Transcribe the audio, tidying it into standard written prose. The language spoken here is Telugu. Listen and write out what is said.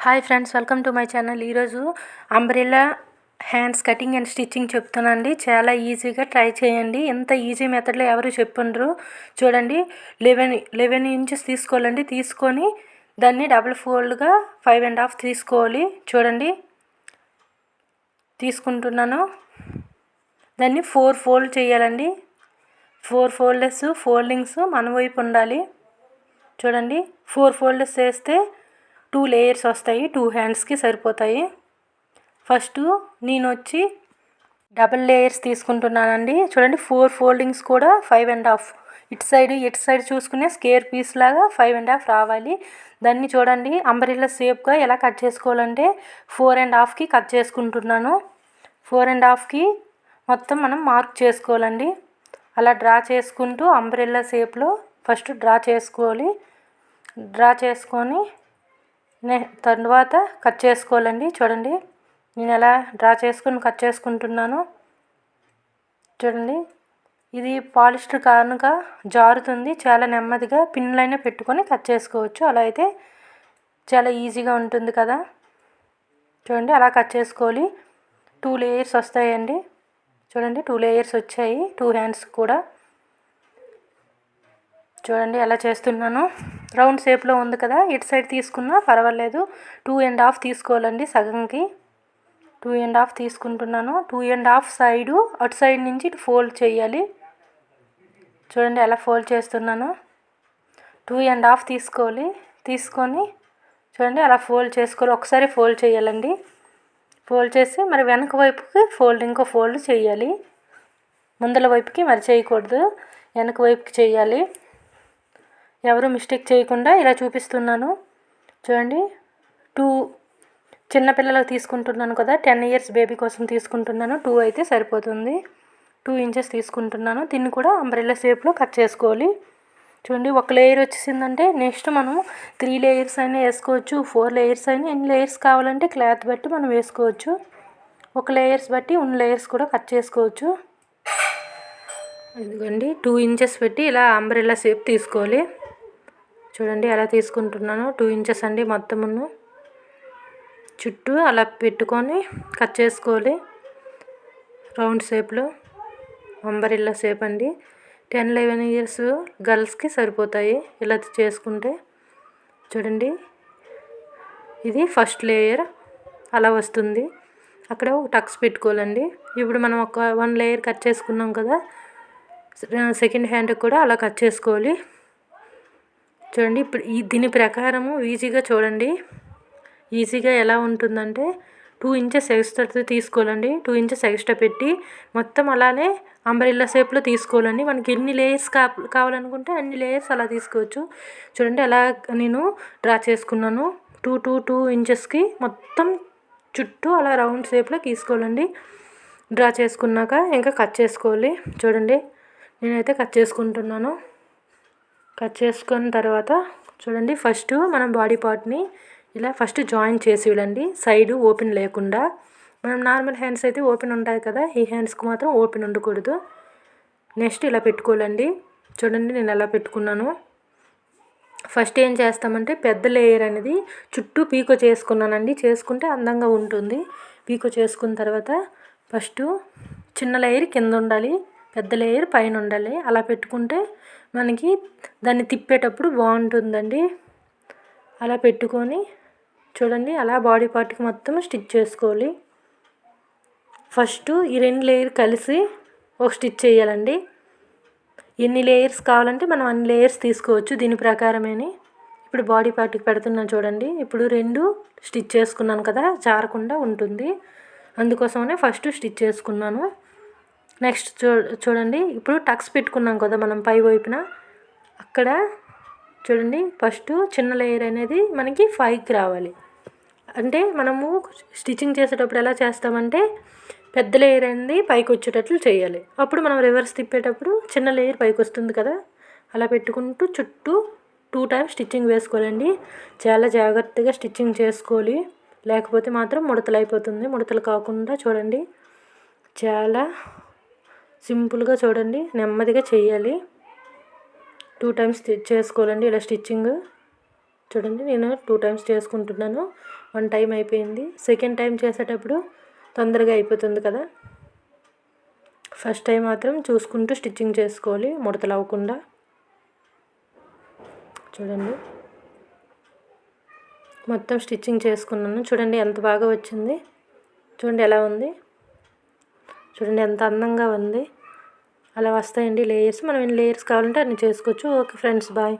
Hi friends, welcome to my channel. ఈరోజు umbrella hands cutting and stitching చెప్తానండి. చాలా ఈజీగా ట్రై చేయండి. ఎంత ఈజీ మెథడ్లో ఎవరు చెప్పండ్రు. చూడండి, 11 ఇంచెస్ తీసుకోవాలండి. తీసుకొని దాన్ని డబుల్ ఫోల్డ్గా 5.5 తీసుకోవాలి. చూడండి, తీసుకుంటున్నాను. దాన్ని 4 ఫోల్డ్ చేయాలండి. 4 ఫోల్డింగ్స్ మన వైపు ఉండాలి. చూడండి, 4 ఫోల్డ్స్ చేస్తే 2 లేయర్స్ వస్తాయి. 2 హ్యాండ్స్కి సరిపోతాయి. ఫస్ట్ నేను వచ్చి డబుల్ లేయర్స్ తీసుకుంటున్నానండి. చూడండి, 4 ఫోల్డింగ్స్ కూడా 5.5. ఇటు సైడ్ చూసుకునే స్క్వేర్ పీస్ లాగా 5.5 రావాలి. దాన్ని చూడండి, అంబ్రెల్లా షేప్గా ఎలా కట్ చేసుకోవాలంటే 4.5కి కట్ చేసుకుంటున్నాను. 4.5కి మొత్తం మనం మార్క్ చేసుకోవాలండి. అలా డ్రా చేసుకుంటూ అంబ్రెల్లా షేప్లో ఫస్ట్ డ్రా చేసుకోవాలి. డ్రా చేసుకొని తర్వాత కట్ చేసుకోవాలండి. చూడండి, నేను ఎలా డ్రా చేసుకుని కట్ చేసుకుంటున్నాను. చూడండి, ఇది పాలిస్టర్ కనుక జారుతుంది. చాలా నెమ్మదిగా పిన్లైనా పెట్టుకొని కట్ చేసుకోవచ్చు. అలా అయితే చాలా ఈజీగా ఉంటుంది కదా. చూడండి, అలా కట్ చేసుకోవాలి. 2 లేయర్స్ వస్తాయండి. చూడండి, 2 లేయర్స్ వచ్చాయి 2 హ్యాండ్స్ కూడా. చూడండి, ఎలా చేస్తున్నాను. రౌండ్ షేప్లో ఉంది కదా, ఇటు సైడ్ తీసుకున్నా పర్వాలేదు. 2.5 తీసుకోవాలండి. సగంకి 2.5 తీసుకుంటున్నాను. 2.5 సైడు అటు సైడ్ నుంచి ఇటు ఫోల్డ్ చేయాలి. చూడండి, ఎలా ఫోల్డ్ చేస్తున్నాను. 2.5 తీసుకోవాలి. తీసుకొని చూడండి, అలా ఫోల్డ్ చేసుకోవాలి. ఒకసారి ఫోల్డ్ చేయాలండి. ఫోల్డ్ చేసి మరి వెనక వైపుకి ఇంకో ఫోల్డ్ చేయాలి. ముందల వైపుకి మరి చేయకూడదు, వెనక వైపుకి చేయాలి. ఎవరు మిస్టేక్ చేయకుండా ఇలా చూపిస్తున్నాను. చూడండి, 2 చిన్నపిల్లలకు తీసుకుంటున్నాను కదా, 10 ఇయర్స్ బేబీ కోసం తీసుకుంటున్నాను. 2 అయితే సరిపోతుంది. 2 ఇంచెస్ తీసుకుంటున్నాను. దీన్ని కూడా అంబ్రెల్లా షేప్లో కట్ చేసుకోవాలి. చూడండి, ఒక లేయర్ వచ్చేసిందంటే నెక్స్ట్ మనం 3 లేయర్స్ అయినా వేసుకోవచ్చు, 4 లేయర్స్ అయినా. ఎన్ని లేయర్స్ కావాలంటే క్లాత్ బట్టి మనం వేసుకోవచ్చు. ఒక లేయర్స్ బట్టి ఉన్న లేయర్స్ కూడా కట్ చేసుకోవచ్చు. ఇదిగోండి, 2 ఇంచెస్ పెట్టి ఇలా అంబ్రెల్లా షేప్ తీసుకోవాలి. చూడండి, అలా తీసుకుంటున్నాను. 2 ఇంచెస్ అండి మొత్తమును. చుట్టూ అలా పెట్టుకొని కట్ చేసుకోవాలి. రౌండ్ షేప్లో అంబ్రెల్లా షేప్ అండి. 10-11 ఇయర్స్ గర్ల్స్కి సరిపోతాయి ఇలా చేసుకుంటే. చూడండి, ఇది ఫస్ట్ లేయర్ అలా వస్తుంది. అక్కడ టక్స్ పెట్టుకోవాలండి. ఇప్పుడు మనం ఒక 1 లేయర్ కట్ చేసుకున్నాం కదా, సెకండ్ హ్యాండ్ కూడా అలా కట్ చేసుకోవాలి. చూడండి, ఇప్పుడు దీని ప్రకారము ఈజీగా చూడండి. ఈజీగా ఎలా ఉంటుందంటే 2 ఇంచెస్ ఎక్స్ట్రా తీసుకోవాలండి. 2 ఇంచెస్ ఎక్స్ట్రా పెట్టి మొత్తం అలానే అంబ్రెల్లా షేప్లో తీసుకోవాలండి. మనకి ఎన్ని లేయర్స్ కావాలనుకుంటే అన్ని లేయర్స్ అలా తీసుకోవచ్చు. చూడండి, అలా నేను డ్రా చేసుకున్నాను. 2 ఇంచెస్కి మొత్తం చుట్టూ అలా రౌండ్ షేప్లో తీసుకోవాలండి. డ్రా చేసుకున్నాక ఇంకా కట్ చేసుకోవాలి. చూడండి, నేనైతే కట్ చేసుకుంటున్నాను. కట్ చేసుకున్న తర్వాత చూడండి, ఫస్ట్ మనం బాడీ పార్ట్ని ఇలా ఫస్ట్ జాయిన్ చేసి విడండి. సైడు ఓపెన్ లేకుండా. మనం నార్మల్ హ్యాండ్స్ అయితే ఓపెన్ ఉంటాయి కదా, ఈ హ్యాండ్స్కి మాత్రం ఓపెన్ ఉండకూడదు. నెక్స్ట్ ఇలా పెట్టుకోవాలండి. చూడండి, నేను ఎలా పెట్టుకున్నాను. ఫస్ట్ ఏం చేస్తామంటే పెద్ద లేయర్ అనేది చుట్టూ పీకో చేసుకున్నానండి. చేసుకుంటే అందంగా ఉంటుంది. పీకో చేసుకున్న తర్వాత ఫస్ట్ చిన్న లేయర్ కింద ఉండాలి, పెద్ద లేయర్ పైన ఉండాలి. అలా పెట్టుకుంటే మనకి దాన్ని తిప్పేటప్పుడు బాగుంటుందండి. అలా పెట్టుకొని చూడండి, అలా బాడీ పార్ట్కి మొత్తం స్టిచ్ చేసుకోవాలి. ఫస్ట్ ఈ 2 లేయర్ కలిసి ఒక స్టిచ్ చేయాలండి. ఎన్ని లేయర్స్ కావాలంటే మనం అన్ని లేయర్స్ తీసుకోవచ్చు దీని ప్రకారమేని. ఇప్పుడు బాడీ పార్ట్కి పెడుతున్నాను చూడండి. ఇప్పుడు 2 స్టిచ్ చేసుకున్నాను కదా, జారకుండా ఉంటుంది. అందుకోసమనే ఫస్ట్ స్టిచ్ చేసుకున్నాను. నెక్స్ట్ చూడండి, ఇప్పుడు టక్స్ పెట్టుకున్నాం కదా మనం పై వైపున, అక్కడ చూడండి ఫస్ట్ చిన్న లేయర్ అనేది మనకి 5కి రావాలి. అంటే మనము స్టిచ్చింగ్ చేసేటప్పుడు ఎలా చేస్తామంటే పెద్ద లేయర్ అనేది పైకి వచ్చేటట్లు చేయాలి. అప్పుడు మనం రివర్స్ తిప్పేటప్పుడు చిన్న లేయర్ పైకి వస్తుంది కదా. అలా పెట్టుకుంటూ చుట్టూ 2 టైమ్స్ స్టిచ్చింగ్ వేసుకోవాలండి. చాలా జాగ్రత్తగా స్టిచ్చింగ్ చేసుకోవాలి, లేకపోతే మాత్రం ముడతలు అయిపోతుంది. ముడతలు కాకుండా చూడండి, చాలా సింపుల్గా చూడండి, నెమ్మదిగా చేయాలి. 2 టైమ్స్ చేసుకోవాలండి ఇలా స్టిచ్చింగ్. చూడండి నేను 2 టైమ్స్ చేసుకుంటున్నాను. 1 టైం అయిపోయింది. సెకండ్ టైం చేసేటప్పుడు తొందరగా అయిపోతుంది కదా. ఫస్ట్ టైం మాత్రం చూసుకుంటూ స్టిచ్చింగ్ చేసుకోవాలి, ముడతలు అవ్వకుండా. చూడండి మొత్తం స్టిచ్చింగ్ చేసుకున్నాను. చూడండి ఎంత బాగా వచ్చింది. చూడండి ఎలా ఉంది. చూడండి ఎంత అందంగా ఉంది. అలా వస్తాయండి లేయర్స్. మనం ఎన్ని లేయర్స్ కావాలంటే అన్ని చేసుకోవచ్చు. Okay friends, bye.